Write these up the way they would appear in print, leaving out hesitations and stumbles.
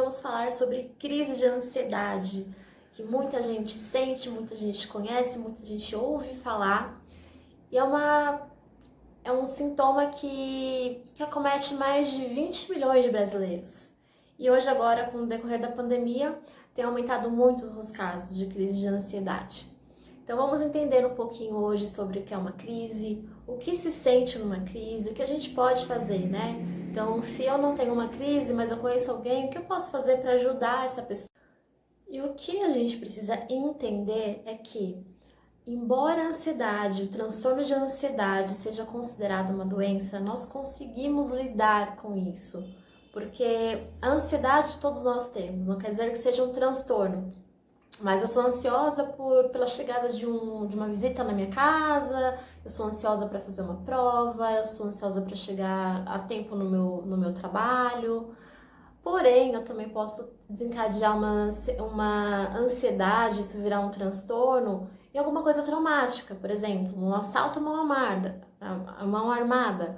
vamos falar sobre crise de ansiedade, que muita gente sente, muita gente conhece, muita gente ouve falar, e é um sintoma que acomete mais de 20 milhões de brasileiros. E hoje agora, com o decorrer da pandemia, tem aumentado muito os casos de crise de ansiedade. Então vamos entender um pouquinho hoje sobre o que é uma crise, o que se sente numa crise, o que a gente pode fazer, né? Então, se eu não tenho uma crise, mas eu conheço alguém, o que eu posso fazer para ajudar essa pessoa? E o que a gente precisa entender é que, embora a ansiedade, o transtorno de ansiedade seja considerado uma doença, nós conseguimos lidar com isso. Porque a ansiedade todos nós temos, não quer dizer que seja um transtorno. Mas eu sou ansiosa pela chegada de uma visita na minha casa, eu sou ansiosa para fazer uma prova, eu sou ansiosa para chegar a tempo no meu trabalho. Porém, eu também posso desencadear uma ansiedade, isso virar um transtorno, em alguma coisa traumática, por exemplo, um assalto à mão armada,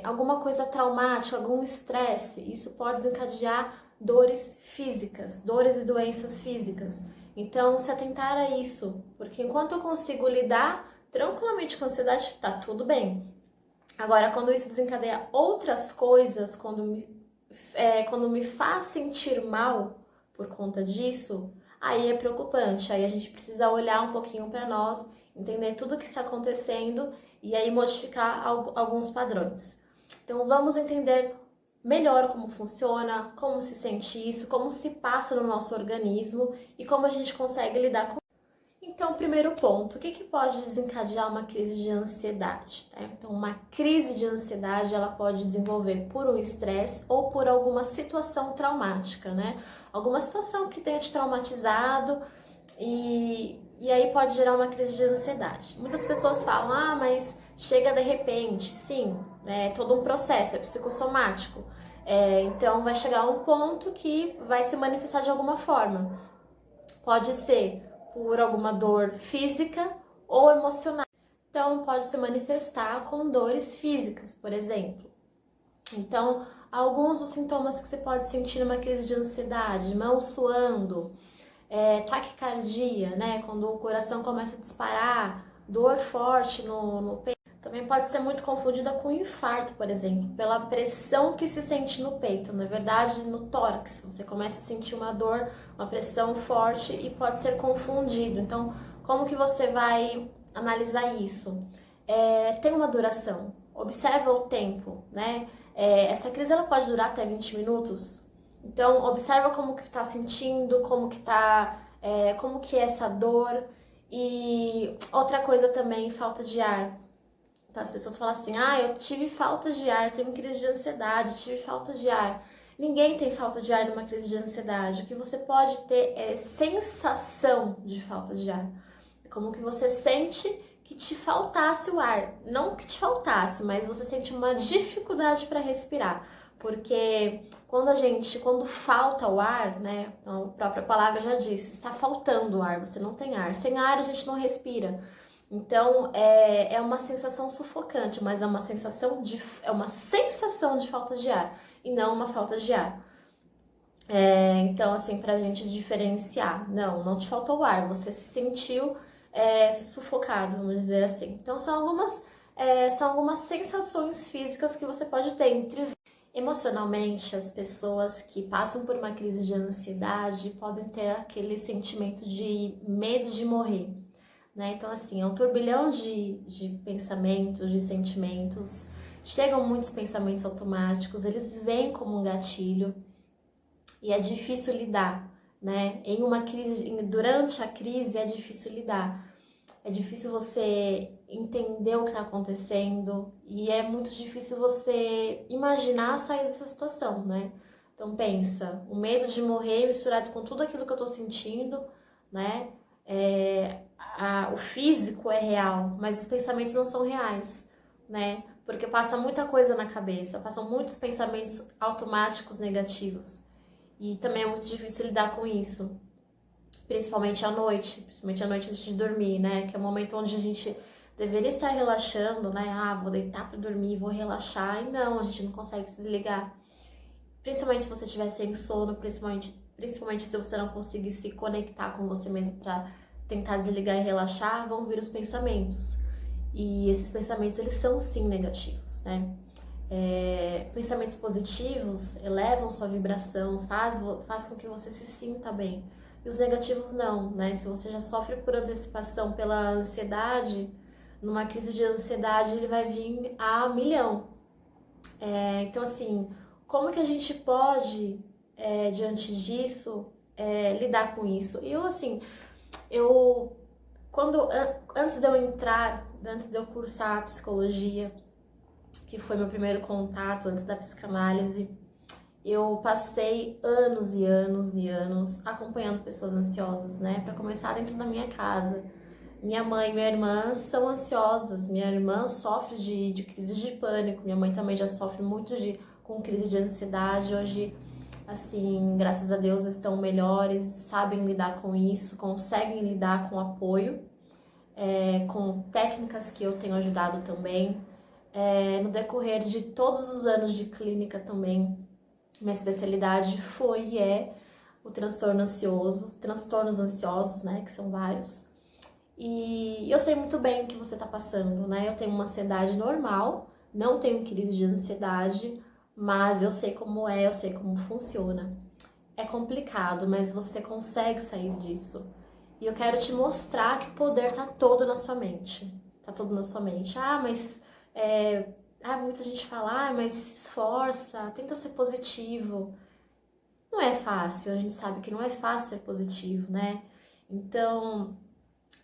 alguma coisa traumática, algum estresse. Isso pode desencadear dores físicas, dores e doenças físicas. Então, se atentar a isso, porque enquanto eu consigo lidar tranquilamente com a ansiedade, tá tudo bem. Agora, quando isso desencadeia outras coisas, quando me faz sentir mal por conta disso, aí é preocupante. Aí a gente precisa olhar um pouquinho para nós, entender tudo o que está acontecendo e aí modificar alguns padrões. Então, vamos entender melhor como funciona, como se sente isso, como se passa no nosso organismo e como a gente consegue lidar com. Então, primeiro ponto, o que pode desencadear uma crise de ansiedade? Tá? Então, uma crise de ansiedade, ela pode desenvolver por um estresse ou por alguma situação traumática, né? Alguma situação que tenha te traumatizado e aí pode gerar uma crise de ansiedade. Muitas pessoas falam, mas chega de repente. Sim, é todo um processo, é psicossomático. Então, vai chegar um ponto que vai se manifestar de alguma forma. Pode ser por alguma dor física ou emocional. Então, pode se manifestar com dores físicas, por exemplo. Então, alguns dos sintomas que você pode sentir numa crise de ansiedade: mão suando, taquicardia, né? Quando o coração começa a disparar, dor forte no peito. Também pode ser muito confundida com infarto, por exemplo, pela pressão que se sente no peito. Na verdade, no tórax, você começa a sentir uma dor, uma pressão forte e pode ser confundido. Então, como que você vai analisar isso? Tem uma duração, observa o tempo, né? Essa crise ela pode durar até 20 minutos. Então, observa como que tá sentindo, como que é essa dor. E outra coisa também, falta de ar. Então, as pessoas falam assim, eu tive falta de ar, tenho crise de ansiedade, tive falta de ar. Ninguém tem falta de ar numa crise de ansiedade. O que você pode ter é sensação de falta de ar. É como que você sente que te faltasse o ar. Não que te faltasse, mas você sente uma dificuldade para respirar. Porque quando falta o ar, né, a própria palavra já disse, está faltando o ar, você não tem ar. Sem ar a gente não respira. Então, é uma sensação sufocante, mas é uma sensação de falta de ar e não uma falta de ar. Então, assim, pra gente diferenciar, não te faltou ar, você se sentiu sufocado, vamos dizer assim. Então, são algumas sensações físicas que você pode ter. Emocionalmente, as pessoas que passam por uma crise de ansiedade podem ter aquele sentimento de medo de morrer. Né? Então, assim, é um turbilhão de pensamentos, de sentimentos. Chegam muitos pensamentos automáticos, eles vêm como um gatilho e é difícil lidar, né? Durante a crise é difícil lidar. É difícil você entender o que está acontecendo e é muito difícil você imaginar sair dessa situação, né? Então, pensa, o medo de morrer misturado com tudo aquilo que eu tô sentindo, né? O físico é real, mas os pensamentos não são reais, né? Porque passa muita coisa na cabeça, passam muitos pensamentos automáticos negativos. E também é muito difícil lidar com isso, principalmente à noite antes de dormir, né? Que é o momento onde a gente deveria estar relaxando, né? Vou deitar para dormir, vou relaxar. E não, a gente não consegue se desligar. principalmente se você estiver sem sono, principalmente se você não conseguir se conectar com você mesmo para tentar desligar e relaxar, vão vir os pensamentos. E esses pensamentos, eles são sim negativos, né? Pensamentos positivos elevam sua vibração, faz com que você se sinta bem. E os negativos não, né? Se você já sofre por antecipação pela ansiedade, numa crise de ansiedade ele vai vir a milhão. Então assim, como que a gente pode, diante disso, lidar com isso? E eu antes de eu cursar psicologia, que foi meu primeiro contato antes da psicanálise, eu passei anos e anos e anos acompanhando pessoas ansiosas, né? Para começar, dentro da minha casa. Minha mãe e minha irmã são ansiosas. Minha irmã sofre de crise de pânico. Minha mãe também já sofre muito com crise de ansiedade. Hoje, assim, graças a Deus, estão melhores, sabem lidar com isso, conseguem lidar com apoio, com técnicas que eu tenho ajudado também. No decorrer de todos os anos de clínica também, minha especialidade foi e é o transtorno ansioso, transtornos ansiosos, né, que são vários. E eu sei muito bem o que você está passando, né? Eu tenho uma ansiedade normal, não tenho crise de ansiedade, mas eu sei como eu sei como funciona. É complicado, mas você consegue sair disso. E eu quero te mostrar que o poder tá todo na sua mente. Tá todo na sua mente. Muita gente fala, mas se esforça, tenta ser positivo. Não é fácil, a gente sabe que não é fácil ser positivo, né? Então,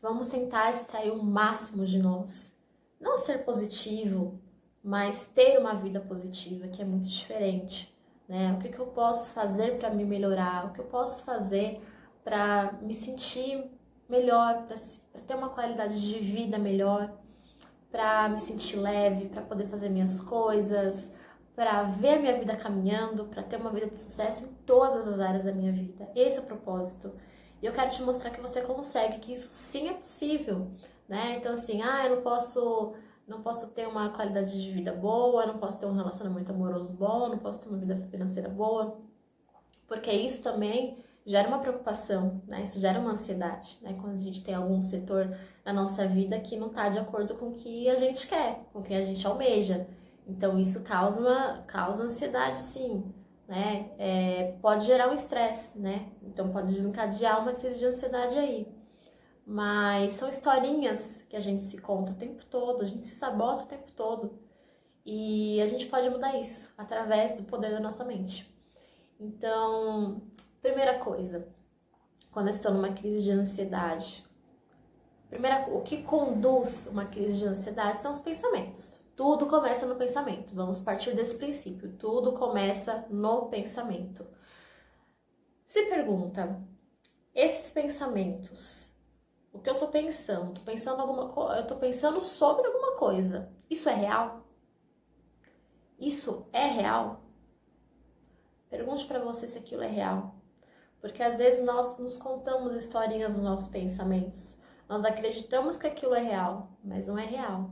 vamos tentar extrair o máximo de nós. Não ser positivo, mas ter uma vida positiva, que é muito diferente, né? O que eu posso fazer para me melhorar? O que eu posso fazer para me sentir melhor, para ter uma qualidade de vida melhor, para me sentir leve, para poder fazer minhas coisas, para ver minha vida caminhando, para ter uma vida de sucesso em todas as áreas da minha vida. Esse é o propósito. E eu quero te mostrar que você consegue, que isso sim é possível, né? Então assim, eu não posso ter uma qualidade de vida boa, não posso ter um relacionamento amoroso bom, não posso ter uma vida financeira boa, porque isso também gera uma preocupação, né? Isso gera uma ansiedade, né? Quando a gente tem algum setor na nossa vida que não está de acordo com o que a gente quer, com o que a gente almeja. Então isso causa ansiedade, sim, né? Pode gerar um estresse, né? Então pode desencadear uma crise de ansiedade aí. Mas são historinhas que a gente se conta o tempo todo, a gente se sabota o tempo todo. E a gente pode mudar isso através do poder da nossa mente. Então, primeira coisa, quando eu estou numa crise de ansiedade, o que conduz uma crise de ansiedade são os pensamentos. Tudo começa no pensamento. Vamos partir desse princípio. Tudo começa no pensamento. Se pergunta, esses pensamentos, o que eu tô pensando? Eu tô pensando sobre alguma coisa. Isso é real? Isso é real? Pergunte para você se aquilo é real. Porque às vezes nós nos contamos historinhas dos nossos pensamentos. Nós acreditamos que aquilo é real, mas não é real.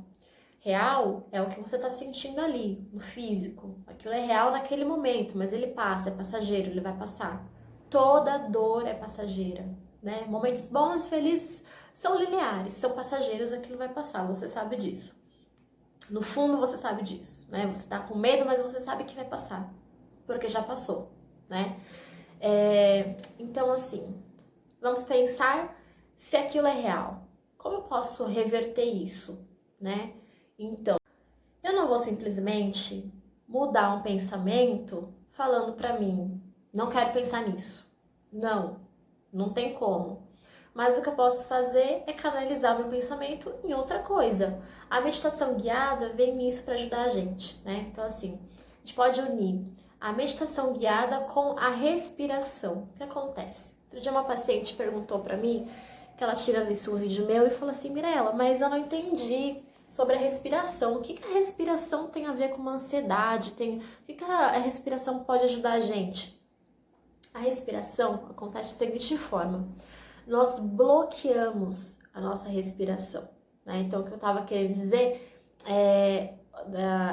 Real é o que você está sentindo ali, no físico. Aquilo é real naquele momento, mas ele passa, é passageiro, ele vai passar. Toda dor é passageira, né? Momentos bons e felizes são lineares, são passageiros, aquilo vai passar, você sabe disso. No fundo você sabe disso, né? Você tá com medo, mas você sabe que vai passar, porque já passou, né? Então assim, vamos pensar se aquilo é real. Como eu posso reverter isso, né? Então, eu não vou simplesmente mudar um pensamento falando pra mim, não quero pensar nisso. Não tem como. Mas o que eu posso fazer é canalizar meu pensamento em outra coisa. A meditação guiada vem nisso para ajudar a gente, né? Então, assim, a gente pode unir a meditação guiada com a respiração. O que acontece? Outro dia uma paciente perguntou para mim que ela tinha visto um vídeo meu e falou assim, Mirella, mas eu não entendi sobre a respiração. O que a respiração tem a ver com uma ansiedade? O que a respiração pode ajudar a gente? A respiração acontece da seguinte forma. Nós bloqueamos a nossa respiração, né? Então, o que eu estava querendo dizer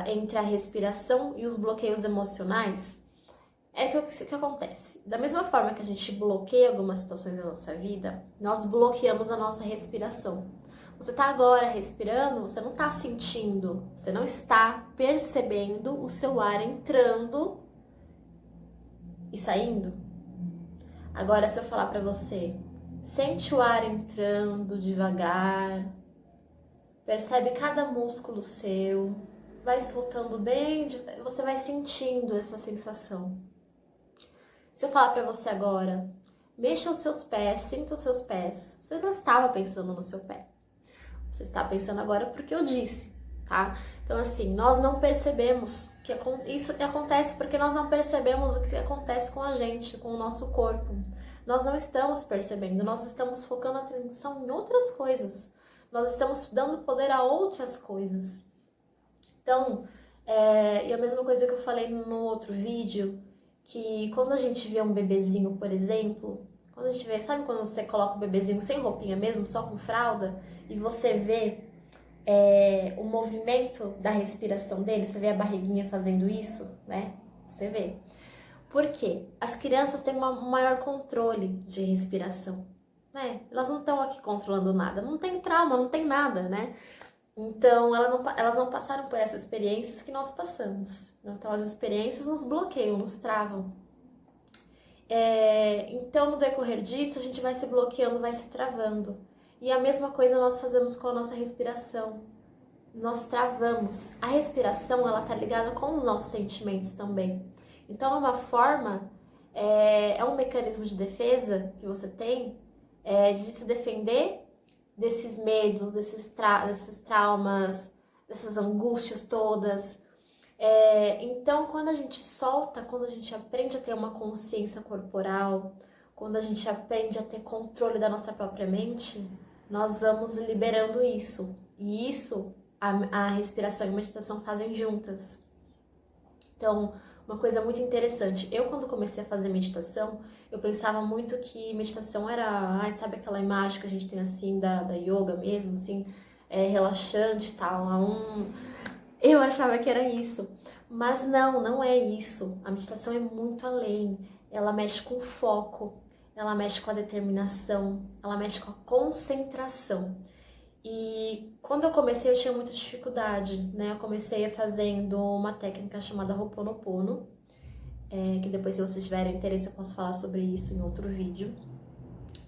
entre a respiração e os bloqueios emocionais, que acontece? Da mesma forma que a gente bloqueia algumas situações da nossa vida, nós bloqueamos a nossa respiração. Você tá agora respirando, você não tá sentindo, você não está percebendo o seu ar entrando e saindo. Agora, se eu falar pra você, sente o ar entrando devagar, percebe cada músculo seu, vai soltando bem, você vai sentindo essa sensação. Se eu falar pra você agora, mexa os seus pés, sinta os seus pés, você não estava pensando no seu pé. Você está pensando agora porque eu disse, tá? Então, assim, nós não percebemos que isso acontece porque nós não percebemos o que acontece com a gente, com o nosso corpo. Nós não estamos percebendo, nós estamos focando a atenção em outras coisas. Nós estamos dando poder a outras coisas. Então, e a mesma coisa que eu falei no outro vídeo, que quando a gente vê um bebezinho, por exemplo, quando a gente vê, sabe quando você coloca o bebezinho sem roupinha mesmo, só com fralda, e você vê o movimento da respiração dele, você vê a barriguinha fazendo isso, né? Você vê. Por quê? As crianças têm um maior controle de respiração, né? Elas não estão aqui controlando nada, não tem trauma, não tem nada, né? Então, elas não passaram por essas experiências que nós passamos. Então, as experiências nos bloqueiam, nos travam. Então, no decorrer disso, a gente vai se bloqueando, vai se travando. E a mesma coisa nós fazemos com a nossa respiração. Nós travamos. A respiração, ela tá ligada com os nossos sentimentos também. Então, é uma forma, é um mecanismo de defesa que você tem de se defender desses medos, desses traumas, dessas angústias todas. Então, quando a gente solta, quando a gente aprende a ter uma consciência corporal, quando a gente aprende a ter controle da nossa própria mente, nós vamos liberando isso. E isso, a respiração e a meditação fazem juntas. Então, uma coisa muito interessante, eu quando comecei a fazer meditação, eu pensava muito que meditação era, sabe aquela imagem que a gente tem assim da yoga mesmo, assim, relaxante e tal, eu achava que era isso, mas não é isso. A meditação é muito além, ela mexe com o foco, ela mexe com a determinação, ela mexe com a concentração. E quando eu comecei, eu tinha muita dificuldade, né? Eu comecei fazendo uma técnica chamada Ho'oponopono, que depois, se vocês tiverem interesse, eu posso falar sobre isso em outro vídeo.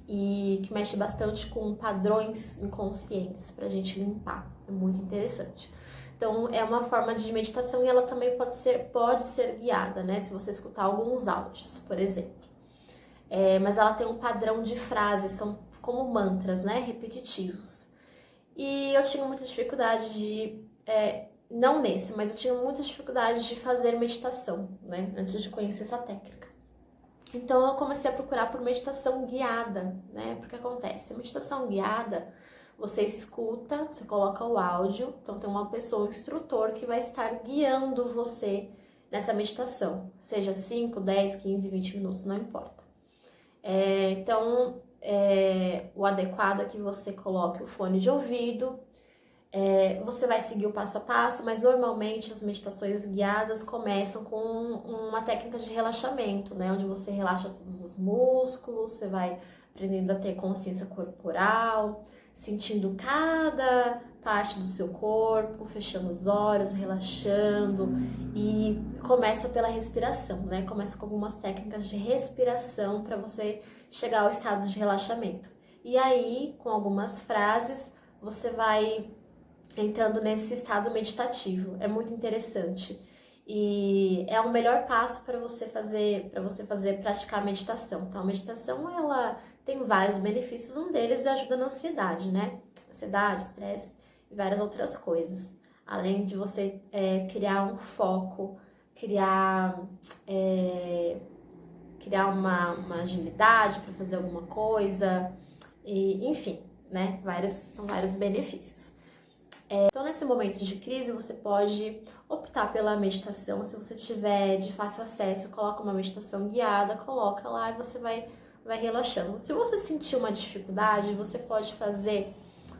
E que mexe bastante com padrões inconscientes pra gente limpar. É muito interessante. Então, é uma forma de meditação e ela também pode ser guiada, né? Se você escutar alguns áudios, por exemplo. Mas ela tem um padrão de frases, são como mantras, né? Repetitivos. E eu tinha muita dificuldade de, não nesse, mas eu tinha muita dificuldade de fazer meditação, né? Antes de conhecer essa técnica. Então eu comecei a procurar por meditação guiada, né? Porque acontece, meditação guiada, você escuta, você coloca o áudio, então tem uma pessoa, um instrutor, que vai estar guiando você nessa meditação. Seja 5, 10, 15, 20 minutos, não importa. Então, o adequado é que você coloque o fone de ouvido, você vai seguir o passo a passo, mas normalmente as meditações guiadas começam com uma técnica de relaxamento, né? Onde você relaxa todos os músculos, você vai aprendendo a ter consciência corporal, sentindo cada parte do seu corpo, fechando os olhos, relaxando, e começa pela respiração, né? Começa com algumas técnicas de respiração para você chegar ao estado de relaxamento. E aí, com algumas frases, você vai entrando nesse estado meditativo. É muito interessante. E é o melhor passo para você praticar a meditação. Então, a meditação, ela tem vários benefícios. Um deles é ajuda na ansiedade, né? Ansiedade, estresse e várias outras coisas. Além de você criar um foco, criar uma agilidade para fazer alguma coisa, e, enfim, né? São vários benefícios. Então, nesse momento de crise, você pode optar pela meditação. Se você tiver de fácil acesso, coloca uma meditação guiada, coloca lá e você vai relaxando. Se você sentir uma dificuldade, você pode fazer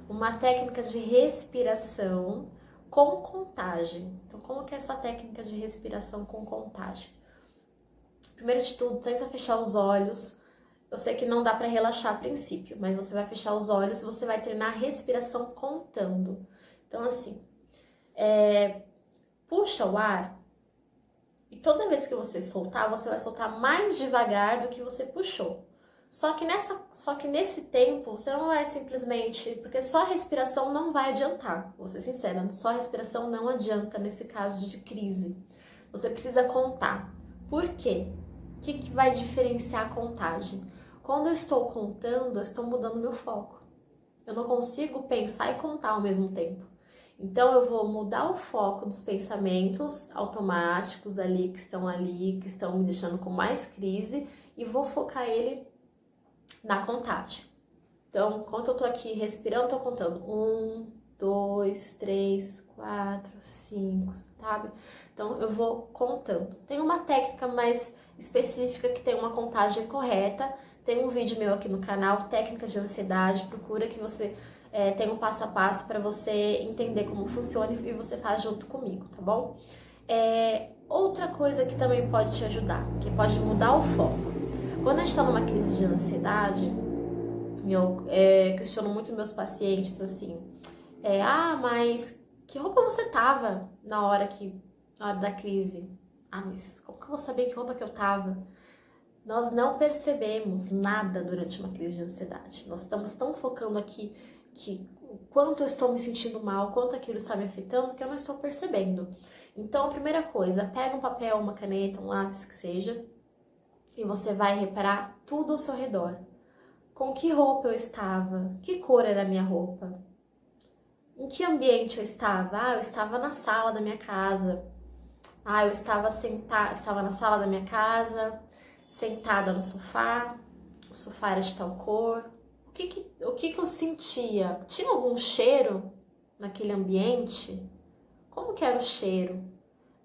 uma técnica de respiração com contagem. Então, como que é essa técnica de respiração com contagem? primeiro de tudo, tenta fechar os olhos. Eu sei que não dá para relaxar a princípio, mas você vai fechar os olhos e você vai treinar a respiração contando. Então, assim, puxa o ar e toda vez que você soltar, você vai soltar mais devagar do que você puxou. Só que nesse tempo, você não vai simplesmente, porque só a respiração não vai adiantar. Vou ser sincera, só a respiração não adianta nesse caso de crise. Você precisa contar. Por quê? O que vai diferenciar a contagem? Quando eu estou contando, eu estou mudando meu foco. Eu não consigo pensar e contar ao mesmo tempo. Então, eu vou mudar o foco dos pensamentos automáticos que estão me deixando com mais crise, e vou focar ele na contagem. Então, enquanto eu tô aqui respirando, eu tô contando 1, 2, 3, 4, 5, sabe? Então, eu vou contando. Tem uma técnica mais específica que tem uma contagem correta. Tem um vídeo meu aqui no canal, Técnicas de Ansiedade. Procura que você tem um passo a passo para você entender como funciona e você faz junto comigo, tá bom? Outra coisa que também pode te ajudar, que pode mudar o foco. Quando a gente está numa crise de ansiedade, eu questiono muito meus pacientes assim, mas que roupa você tava na hora da crise? Ah, mas como que eu vou saber que roupa que eu tava? Nós não percebemos nada durante uma crise de ansiedade. Nós estamos tão focando aqui que o quanto eu estou me sentindo mal, quanto aquilo está me afetando, que eu não estou percebendo. Então, a primeira coisa, pega um papel, uma caneta, um lápis, que seja, e você vai reparar tudo ao seu redor. Com que roupa eu estava? Que cor era a minha roupa? Em que ambiente eu estava? Eu estava na sala da minha casa. Eu estava na sala da minha casa, sentada no sofá. O sofá era de tal cor. O que eu sentia? Tinha algum cheiro naquele ambiente? Como que era o cheiro?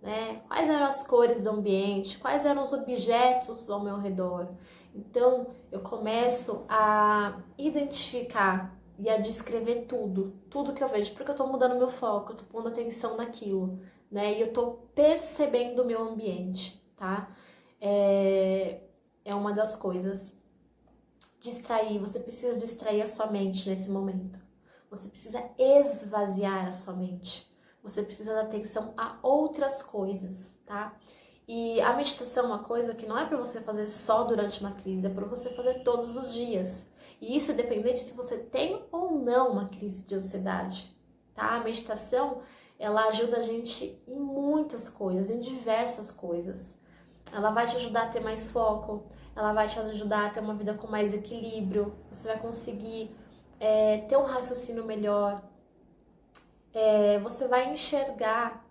Né? Quais eram as cores do ambiente? Quais eram os objetos ao meu redor? Então, eu começo a identificar e a descrever tudo que eu vejo, porque eu tô mudando meu foco, eu tô pondo atenção naquilo, né? E eu tô percebendo o meu ambiente, tá? É uma das coisas. Distrair, você precisa distrair a sua mente nesse momento. Você precisa esvaziar a sua mente. Você precisa dar atenção a outras coisas, tá? E a meditação é uma coisa que não é para você fazer só durante uma crise, é para você fazer todos os dias. E isso independente se você tem ou não uma crise de ansiedade, tá? A meditação, ela ajuda a gente em muitas coisas, em diversas coisas. Ela vai te ajudar a ter mais foco, ela vai te ajudar a ter uma vida com mais equilíbrio, você vai conseguir ter um raciocínio melhor, você vai enxergar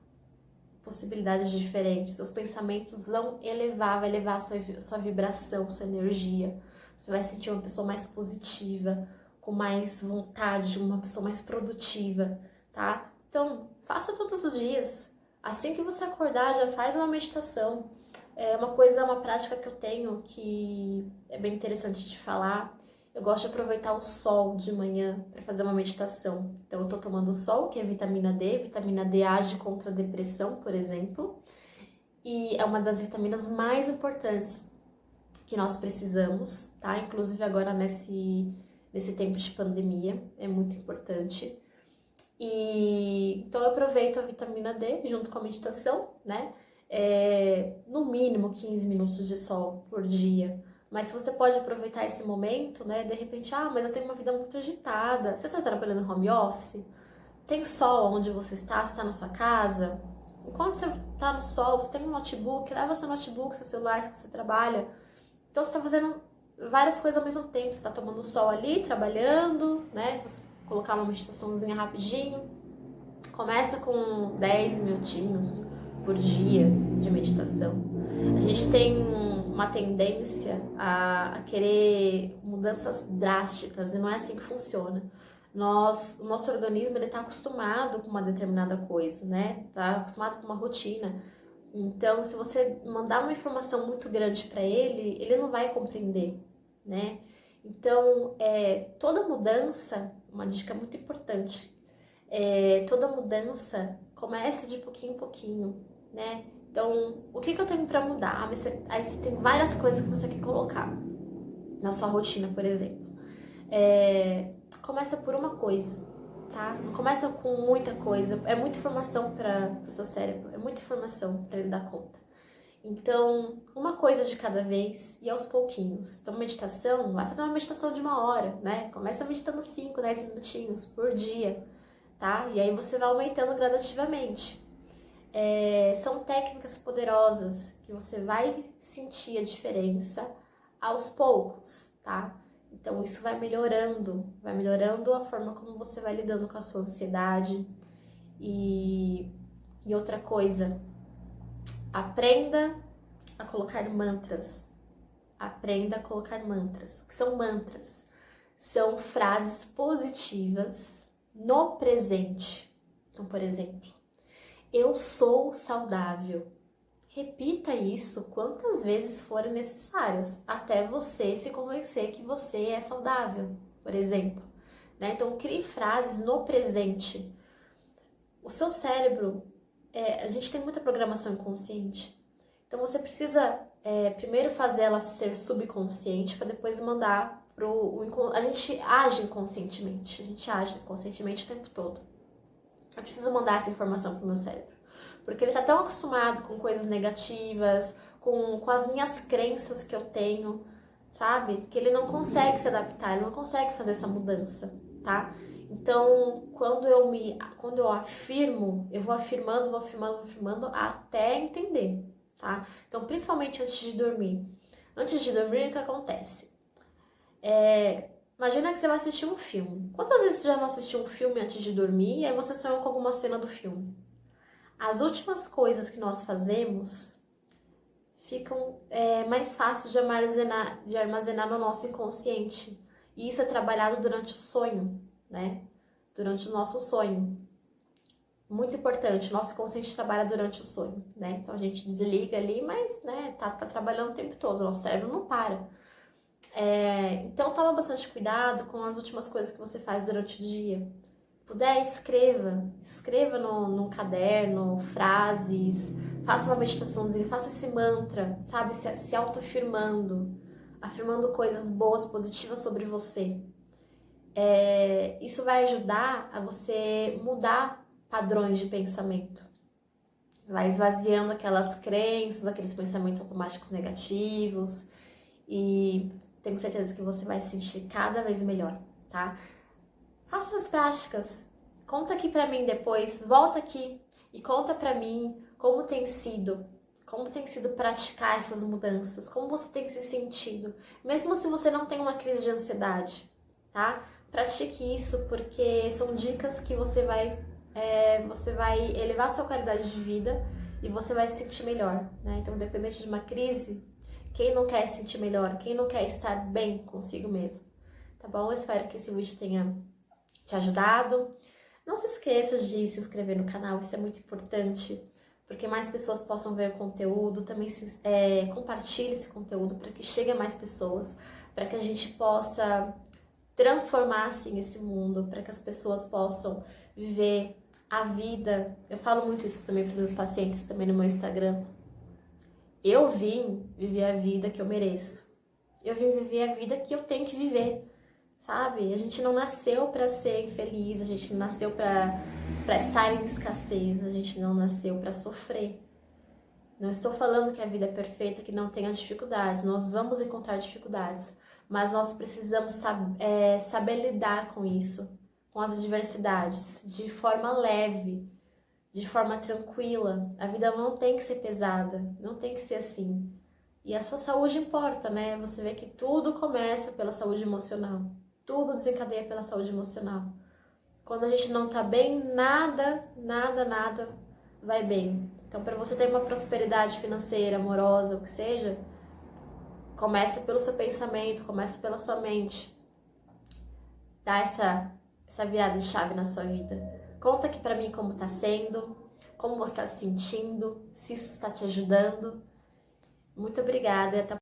possibilidades diferentes, seus pensamentos vão vai elevar a sua vibração, sua energia, você vai sentir uma pessoa mais positiva, com mais vontade, uma pessoa mais produtiva, tá? Então, faça todos os dias. Assim que você acordar, já faz uma meditação. Uma prática que eu tenho que é bem interessante de falar. Eu gosto de aproveitar o sol de manhã para fazer uma meditação. Então, eu tô tomando sol, que é vitamina D. Vitamina D age contra a depressão, por exemplo. E é uma das vitaminas mais importantes que nós precisamos, tá? Inclusive agora nesse tempo de pandemia, é muito importante. Então, eu aproveito a vitamina D junto com a meditação, né? No mínimo 15 minutos de sol por dia. Mas você pode aproveitar esse momento, né? De repente, mas eu tenho uma vida muito agitada. Você está trabalhando no home office? Tem sol onde você está na sua casa? Enquanto você está no sol, você tem um notebook, leva seu notebook, seu celular que você trabalha. Então você está fazendo várias coisas ao mesmo tempo. Você está tomando sol ali, trabalhando, né? Você colocar uma meditaçãozinha rapidinho. Começa com 10 minutinhos por dia de meditação. A gente tem uma tendência a querer mudanças drásticas e não é assim que funciona. O nosso organismo está acostumado com uma determinada coisa, né? Está acostumado com uma rotina. Então, se você mandar uma informação muito grande para ele não vai compreender, né? Então, toda mudança, uma dica muito importante, toda mudança começa de pouquinho em pouquinho. né? Então, o que eu tenho para mudar? Aí você tem várias coisas que você quer colocar na sua rotina, por exemplo. Começa por uma coisa, tá? Não começa com muita coisa. É muita informação para o seu cérebro, é muita informação para ele dar conta. Então, uma coisa de cada vez e aos pouquinhos. Então, meditação, vai fazer uma meditação de 1 hora, né? Começa meditando 5, 10 minutinhos por dia, tá? E aí você vai aumentando gradativamente. São técnicas poderosas que você vai sentir a diferença aos poucos, tá? Então, isso vai melhorando a forma como você vai lidando com a sua ansiedade. E outra coisa, aprenda a colocar mantras. Aprenda a colocar mantras. O que são mantras? São frases positivas no presente. Então, por exemplo, eu sou saudável. Repita isso quantas vezes forem necessárias, até você se convencer que você é saudável, por exemplo. Né? Então, crie frases no presente. O seu cérebro, a gente tem muita programação inconsciente. Então, você precisa primeiro fazer ela ser subconsciente para depois mandar para o... A gente age inconscientemente, o tempo todo. Eu preciso mandar essa informação para o meu cérebro. Porque ele está tão acostumado com coisas negativas, com as minhas crenças que eu tenho, sabe? Que ele não consegue se adaptar, ele não consegue fazer essa mudança, tá? Então, quando eu afirmo, eu vou afirmando até entender, tá? Então, principalmente antes de dormir. Antes de dormir, o que acontece? Imagina que você vai assistir um filme. Quantas vezes você já não assistiu um filme antes de dormir e aí você sonhou com alguma cena do filme? As últimas coisas que nós fazemos ficam mais fáceis de armazenar no nosso inconsciente. E isso é trabalhado durante o sonho, né? Durante o nosso sonho. Muito importante, o nosso inconsciente trabalha durante o sonho, né? Então a gente desliga ali, mas né, tá trabalhando o tempo todo, o nosso cérebro não para. Então toma bastante cuidado com as últimas coisas que você faz durante o dia. Puder, escreva num caderno, frases, faça uma meditaçãozinha, faça esse mantra, sabe, se autoafirmando, afirmando coisas boas, positivas sobre você. Isso vai ajudar a você mudar padrões de pensamento. Vai esvaziando aquelas crenças, aqueles pensamentos automáticos negativos e tenho certeza que você vai se sentir cada vez melhor, tá? Faça essas práticas, conta aqui pra mim depois, volta aqui e conta pra mim como tem sido praticar essas mudanças, como você tem se sentido, mesmo se você não tem uma crise de ansiedade, tá? Pratique isso porque são dicas que você vai elevar a sua qualidade de vida e você vai se sentir melhor, né? Então, independente de uma crise, quem não quer se sentir melhor, quem não quer estar bem consigo mesmo, tá bom? Eu espero que esse vídeo tenha te ajudado. Não se esqueça de se inscrever no canal, isso é muito importante, porque mais pessoas possam ver o conteúdo, também compartilhe esse conteúdo para que chegue a mais pessoas, para que a gente possa transformar assim esse mundo, para que as pessoas possam viver a vida. Eu falo muito isso também para os meus pacientes, também no meu Instagram. Eu vim viver a vida que eu mereço. Eu vim viver a vida que eu tenho que viver. Sabe? A gente não nasceu para ser infeliz, a gente não nasceu para estar em escassez, a gente não nasceu para sofrer. Não estou falando que a vida é perfeita, que não tenha dificuldades, nós vamos encontrar dificuldades, mas nós precisamos saber lidar com isso, com as adversidades, de forma leve, de forma tranquila. A vida não tem que ser pesada, não tem que ser assim. E a sua saúde importa, né? Você vê que tudo começa pela saúde emocional. Tudo desencadeia pela saúde emocional. Quando a gente não tá bem, nada vai bem. Então, para você ter uma prosperidade financeira, amorosa, o que seja, começa pelo seu pensamento, começa pela sua mente. Dá essa virada de chave na sua vida. Conta aqui pra mim como tá sendo, como você tá se sentindo, se isso está te ajudando. Muito obrigada e até